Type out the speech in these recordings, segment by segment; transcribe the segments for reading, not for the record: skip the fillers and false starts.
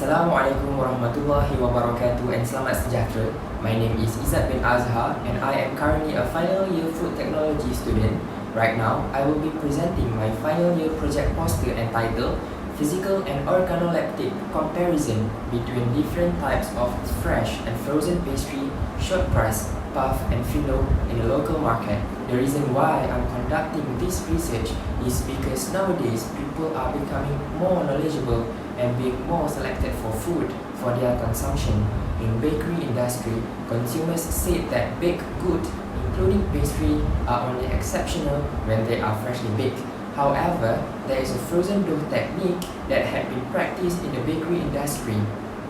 Assalamualaikum warahmatullahi wabarakatuh and selamat sejahtera. My name is Azhar bin Azhar and I am currently a final year food technology student. Right now, I will be presenting my final year project poster entitled Physical and Organoleptic Comparison Between Different Types of Fresh and Frozen Pastry, Short Crust, Puff and Filo in the local market. The reason why I'm conducting this research is because nowadays people are becoming more knowledgeable and being more selected for food for their consumption. In bakery industry, consumers say that baked goods, including pastry, are only exceptional when they are freshly baked. However, there is a frozen dough technique that had been practiced in the bakery industry.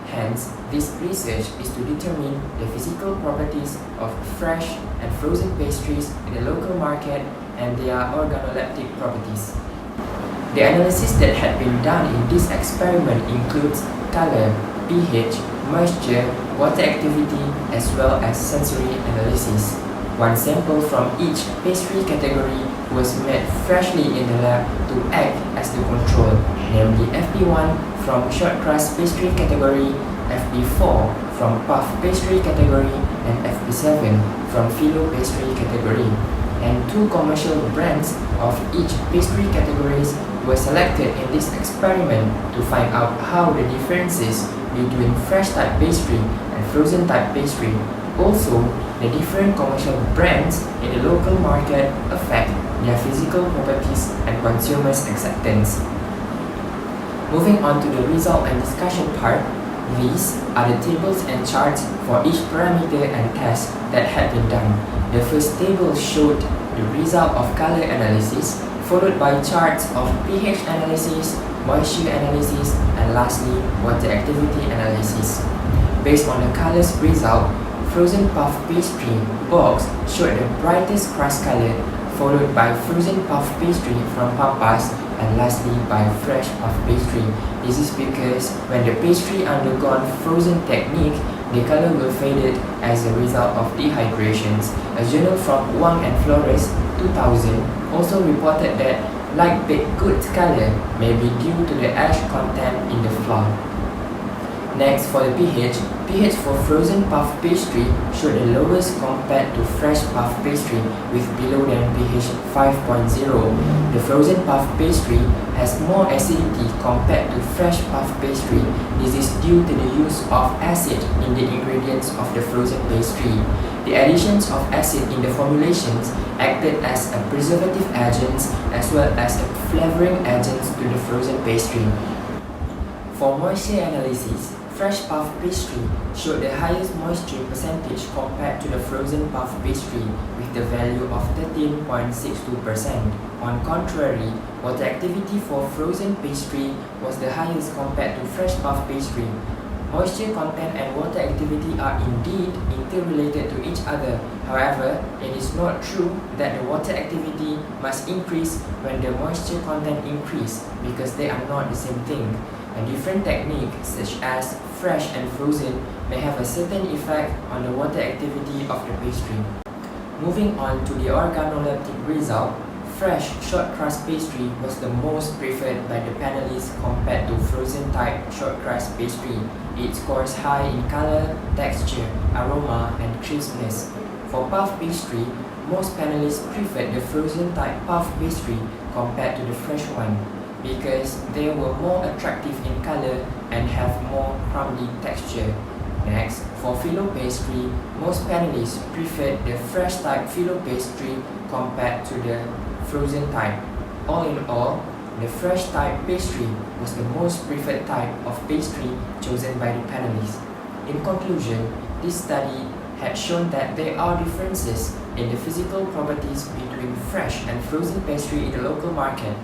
Hence, this research is to determine the physical properties of fresh and frozen pastries in the local market and their organoleptic properties. The analysis that had been done in this experiment includes color, pH, moisture, water activity, as well as sensory analysis. One sample from each pastry category was made freshly in the lab to act as the control, namely FP1 from short crust pastry category, FP4 from puff pastry category, and FP7 from filo pastry category. And two commercial brands of each pastry categories were selected in this experiment to find out how the differences between fresh type pastry and frozen type pastry. Also, the different commercial brands in the local market affect their physical properties and consumers' acceptance. Moving on to the result and discussion part, these are the tables and charts for each parameter and test that had been done. The first table showed the result of color analysis, followed by charts of pH analysis, moisture analysis, and lastly, water activity analysis. Based on the colors result, frozen puff pastry box showed the brightest crust color, followed by frozen puff pastry from Papas, and lastly by fresh puff pastry. This is because when the pastry undergone frozen technique, the color will faded as a result of dehydrations. A journal from Wang and Flores 2000 also reported that light baked goods color may be due to the ash content in the flour. Next, for the pH for frozen puff pastry showed the lowest compared to fresh puff pastry with below than pH 5.0. The frozen puff pastry has more acidity compared to fresh puff pastry. This is due to the use of acid in the ingredients of the frozen pastry. The additions of acid in the formulations acted as a preservative agents as well as a flavoring agents to the frozen pastry. For moisture analysis, fresh puff pastry showed the highest moisture percentage compared to the frozen puff pastry with the value of 13.62%. On contrary, water activity for frozen pastry was the highest compared to fresh puff pastry. Moisture content and water activity are indeed interrelated to each other. However, it is not true that the water activity must increase when the moisture content increase because they are not the same thing. A different technique such as fresh and frozen may have a certain effect on the water activity of the pastry. Moving on to the organoleptic result, fresh short crust pastry was the most preferred by the panelists compared to frozen type short crust pastry. It scores high in color, texture, aroma, and crispness. For puff pastry, most panelists preferred the frozen type puff pastry compared to the fresh one because they were more attractive in color and have more crumbly texture. Next, for filo pastry, most panelists preferred the fresh type filo pastry compared to the frozen type. All in all, the fresh type pastry was the most preferred type of pastry chosen by the panelists. In conclusion, this study had shown that there are differences in the physical properties between fresh and frozen pastry in the local market.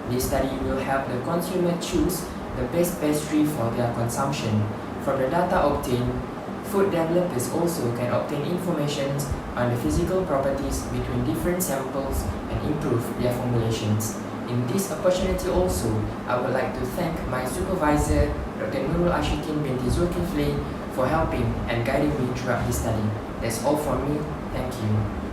This study will help the consumer choose the best pastry for their consumption. From the data obtained, food developers also can obtain information on the physical properties between different samples and improve their formulations. In this opportunity also, I would like to thank my supervisor, Dr. Nurul Ashikin binti Zulkifli, for helping and guiding me throughout this study. That's all from me. Thank you.